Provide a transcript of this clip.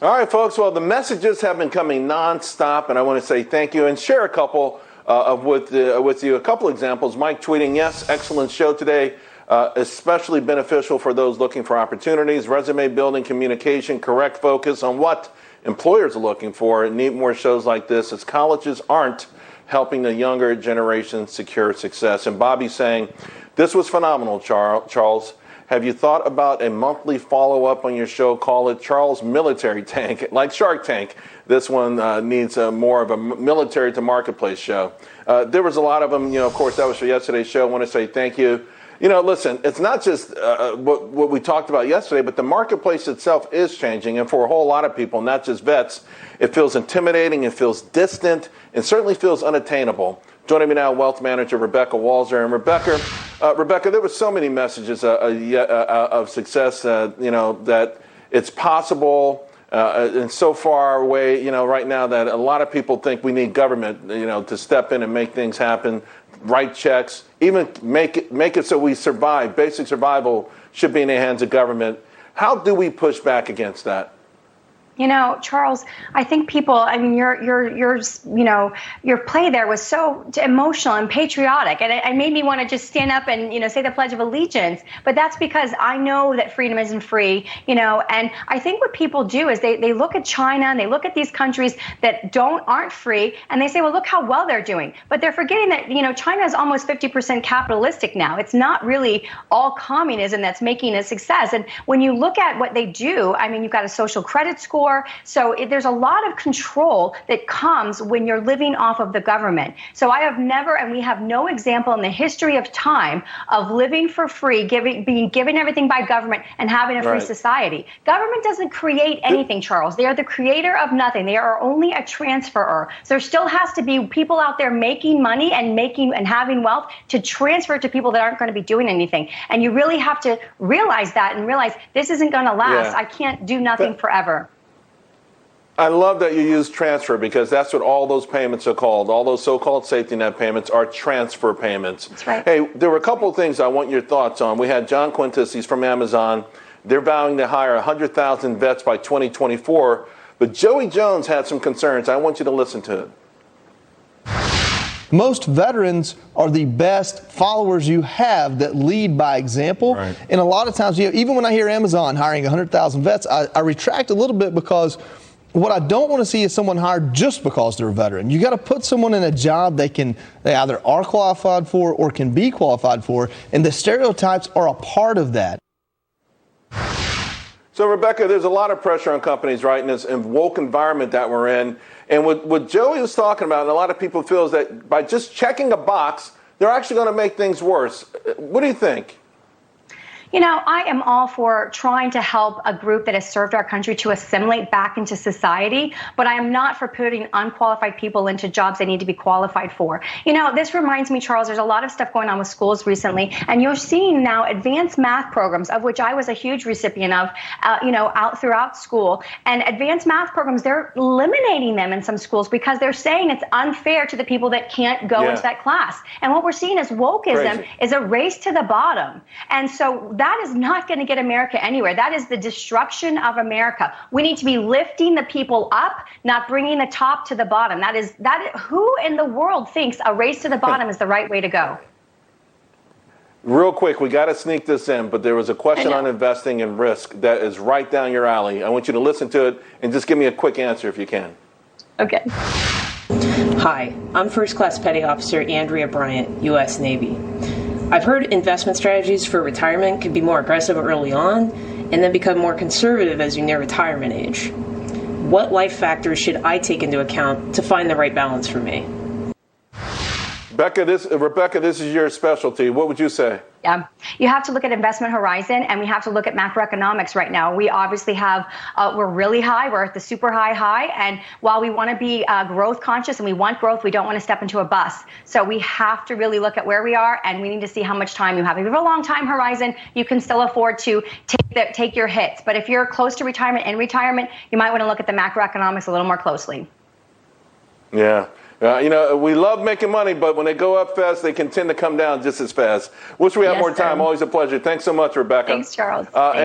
All right, folks. Well, the messages have been coming nonstop, and I want to say thank you and share a couple with you. A couple examples. Mike tweeting, yes, excellent show today. Especially beneficial for those looking for opportunities, resume building, communication, correct focus on what employers are looking for. Need more shows like this, as colleges aren't helping the younger generation secure success. And Bobby saying, this was phenomenal, Charles. Have you thought about a monthly follow-up on your show? Call it Charles Military Tank, like Shark Tank. This one needs more of a military to marketplace show. There was a lot of them. Of course, that was for yesterday's show. I want to say thank you. Listen, it's not just what we talked about yesterday, but the marketplace itself is changing. And for a whole lot of people, not just vets, it feels intimidating, it feels distant, and certainly feels unattainable. Joining me now, wealth manager Rebecca Walser. And Rebecca, there were so many messages of success, that it's possible and so far away, right now that a lot of people think we need government, to step in and make things happen, write checks, even make it so we survive. Basic survival should be in the hands of government. How do we push back against that? Charles, I think people, your play there was so emotional and patriotic, and it made me want to just stand up and, say the Pledge of Allegiance. But that's because I know that freedom isn't free, and I think what people do is they look at China and they look at these countries that aren't free, and they say, well, look how well they're doing. But they're forgetting that, China is almost 50% capitalistic now. It's not really all communism that's making a success. And when you look at what they do, you've got a social credit score. So there's a lot of control that comes when you're living off of the government. So I have never, and we have no example in the history of time of living for free, being given everything by government and having a free society. Government doesn't create anything, Charles. They are the creator of nothing. They are only a transferer. So there still has to be people out there making money and having wealth to transfer to people that aren't going to be doing anything. And you really have to realize that and realize this isn't going to last. I can't do nothing forever. I love that you use transfer, because that's what all those payments are called. All those so-called safety net payments are transfer payments. That's right. Hey, there were a couple of things I want your thoughts on. We had John Quintus, he's from Amazon. They're vowing to hire 100,000 vets by 2024. But Joey Jones had some concerns. I want you to listen to it. Most veterans are the best followers you have that lead by example. Right. And a lot of times, even when I hear Amazon hiring 100,000 vets, I retract a little bit, because what I don't want to see is someone hired just because they're a veteran. You got to put someone in a job they either are qualified for or can be qualified for, and the stereotypes are a part of that. So, Rebecca, there's a lot of pressure on companies, right, in this woke environment that we're in. And what Joey was talking about, and a lot of people feel, is that by just checking a box, they're actually going to make things worse. What do you think? I am all for trying to help a group that has served our country to assimilate back into society, but I am not for putting unqualified people into jobs they need to be qualified for. This reminds me, Charles, there's a lot of stuff going on with schools recently, and you're seeing now advanced math programs, of which I was a huge recipient of, out throughout school. And advanced math programs, they're eliminating them in some schools because they're saying it's unfair to the people that can't go into that class. And what we're seeing as wokeism is a race to the bottom. And so that is not going to get America anywhere. That is the destruction of America. We need to be lifting the people up, not bringing the top to the bottom. Who in the world thinks a race to the bottom is the right way to go? Real quick, we got to sneak this in, but there was a question on investing and risk that is right down your alley. I want you to listen to it and just give me a quick answer if you can. Okay. Hi, I'm First Class Petty Officer Andrea Bryant, U.S. Navy. I've heard investment strategies for retirement can be more aggressive early on and then become more conservative as you near retirement age. What life factors should I take into account to find the right balance for me? Rebecca, this is your specialty. What would you say? Yeah, you have to look at investment horizon, and we have to look at macroeconomics right now. We obviously we're really high. We're at the super high. And while we want to be growth conscious and we want growth, we don't want to step into a bust. So we have to really look at where we are, and we need to see how much time you have. If you have a long time horizon, you can still afford to take your hits. But if you're close to retirement, you might want to look at the macroeconomics a little more closely. Yeah. We love making money, but when they go up fast, they can tend to come down just as fast. Wish we had more time. Always a pleasure. Thanks so much, Rebecca. Thanks, Charles.